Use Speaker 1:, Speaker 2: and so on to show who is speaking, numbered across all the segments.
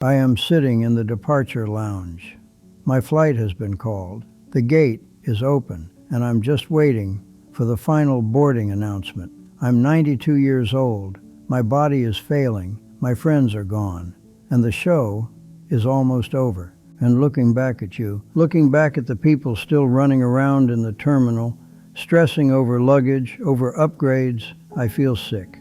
Speaker 1: I am sitting in the departure lounge. My flight has been called. The gate is open, and I'm just waiting for the final boarding announcement. I'm 92 years old. My body is failing. My friends are gone. And the show is almost over. And looking back at you, looking back at the people still running around in the terminal, stressing over luggage, over upgrades, I feel sick.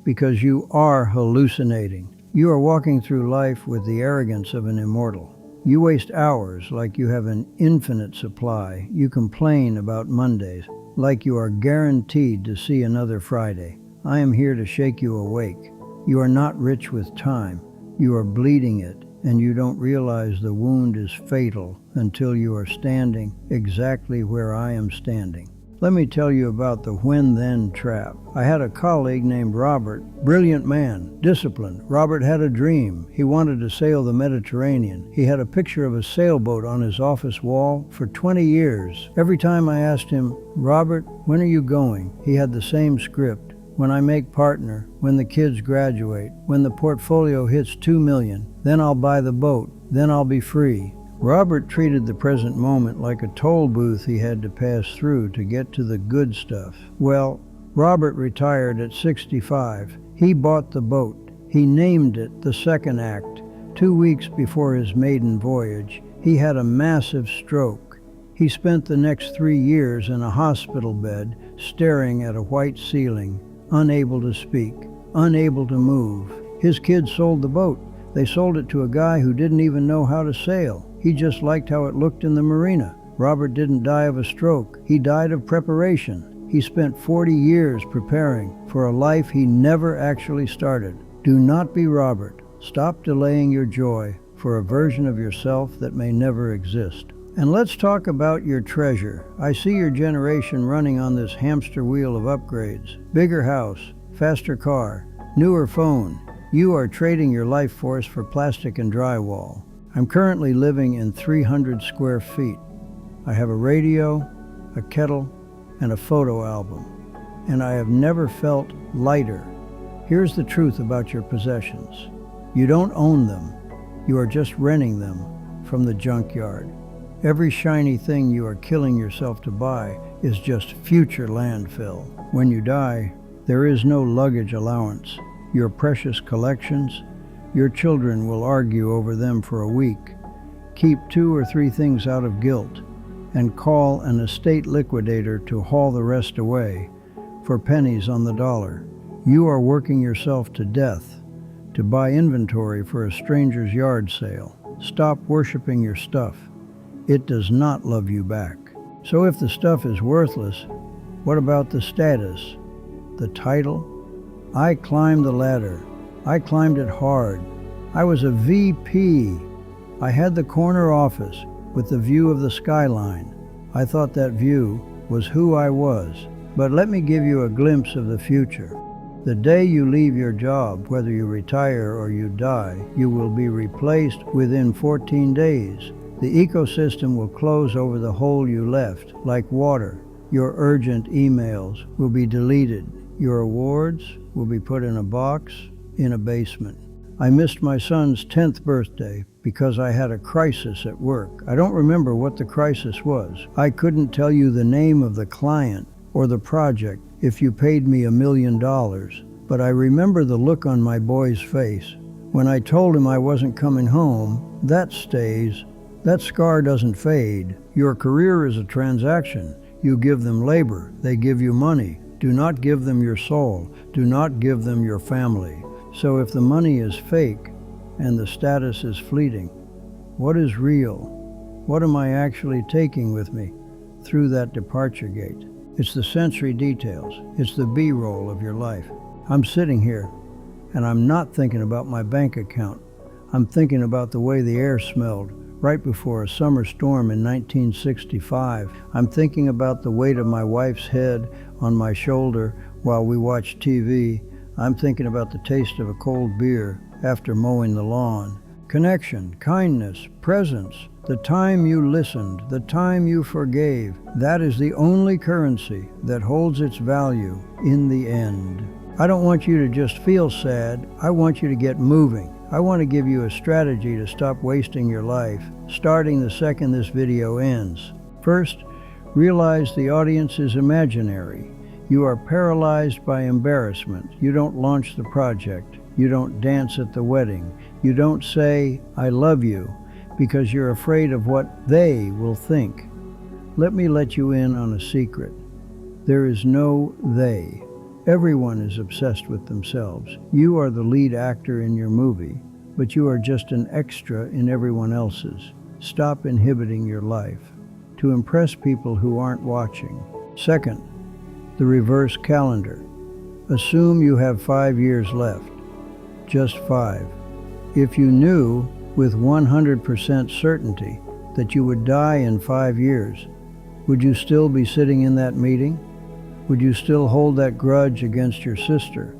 Speaker 1: Because you are hallucinating. You are walking through life with the arrogance of an immortal. You waste hours like you have an infinite supply. You complain about Mondays like you are guaranteed to see another Friday. I am here to shake you awake. You are not rich with time. You are bleeding it, and you don't realize the wound is fatal until you are standing exactly where I am standing. Let me tell you about the when-then trap. I had a colleague named Robert, brilliant man, disciplined. Robert had a dream. He wanted to sail the Mediterranean. He had a picture of a sailboat on his office wall for 20 years. Every time I asked him, Robert, when are you going? He had the same script. When I make partner, when the kids graduate, when the portfolio hits 2 million, then I'll buy the boat, then I'll be free. Robert treated the present moment like a toll booth he had to pass through to get to the good stuff. Well, Robert retired at 65. He bought the boat. He named it the second act. 2 weeks before his maiden voyage, he had a massive stroke. He spent the next 3 years in a hospital bed, staring at a white ceiling, unable to speak, unable to move. His kids sold the boat. They sold it to a guy who didn't even know how to sail. He just liked how it looked in the marina. Robert didn't die of a stroke. He died of preparation. He spent 40 years preparing for a life he never actually started. Do not be Robert. Stop delaying your joy for a version of yourself that may never exist. And let's talk about your treasure. I see your generation running on this hamster wheel of upgrades. Bigger house, faster car, newer phone. You are trading your life force for plastic and drywall. I'm currently living in 300 square feet. I have a radio, a kettle, and a photo album. And I have never felt lighter. Here's the truth about your possessions. You don't own them. You are just renting them from the junkyard. Every shiny thing you are killing yourself to buy is just future landfill. When you die, there is no luggage allowance. Your precious collections, your children will argue over them for a week. Keep 2 or 3 things out of guilt and call an estate liquidator to haul the rest away for pennies on the dollar. You are working yourself to death to buy inventory for a stranger's yard sale. Stop worshiping your stuff. It does not love you back. So if the stuff is worthless, what about the status, the title? I climbed the ladder. I climbed it hard. I was a VP. I had the corner office with the view of the skyline. I thought that view was who I was. But let me give you a glimpse of the future. The day you leave your job, whether you retire or you die, you will be replaced within 14 days. The ecosystem will close over the hole you left, like water. Your urgent emails will be deleted. Your awards will be put in a box in a basement. I missed my son's 10th birthday because I had a crisis at work. I don't remember what the crisis was. I couldn't tell you the name of the client or the project if you paid me $1 million. But I remember the look on my boy's face. When I told him I wasn't coming home, that stays. That scar doesn't fade. Your career is a transaction. You give them labor. They give you money. Do not give them your soul. Do not give them your family. So if the money is fake and the status is fleeting, what is real? What am I actually taking with me through that departure gate? It's the sensory details. It's the B-roll of your life. I'm sitting here and I'm not thinking about my bank account. I'm thinking about the way the air smelled right before a summer storm in 1965. I'm thinking about the weight of my wife's head on my shoulder while we watch TV. I'm thinking about the taste of a cold beer after mowing the lawn. Connection, kindness, presence, the time you listened, the time you forgave. That is the only currency that holds its value in the end. I don't want you to just feel sad. I want you to get moving. I want to give you a strategy to stop wasting your life, starting the second this video ends. First, realize the audience is imaginary. You are paralyzed by embarrassment. You don't launch the project. You don't dance at the wedding. You don't say, "I love you," because you're afraid of what they will think. Let me let you in on a secret. There is no they. Everyone is obsessed with themselves. You are the lead actor in your movie, but you are just an extra in everyone else's. Stop inhibiting your life to impress people who aren't watching. Second, the reverse calendar. Assume you have 5 years left. Just 5. If you knew with 100% certainty that you would die in 5 years, would you still be sitting in that meeting? Would you still hold that grudge against your sister?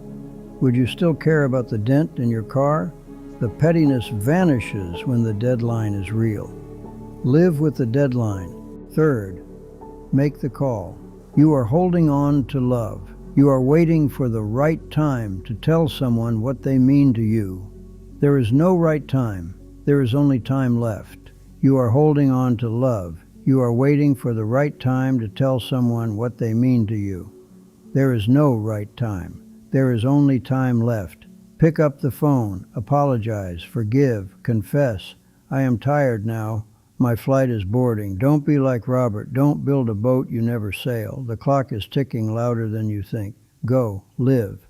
Speaker 1: Would you still care about the dent in your car? The pettiness vanishes when the deadline is real. Live with the deadline. Third, make the call. You are holding on to love. You are waiting for the right time to tell someone what they mean to you. There is no right time. There is only time left. You are holding on to love. You are waiting for the right time to tell someone what they mean to you. There is no right time. There is only time left. Pick up the phone, apologize, forgive, confess. I am tired now. My flight is boarding. Don't be like Robert. Don't build a boat you never sail. The clock is ticking louder than you think. Go, live.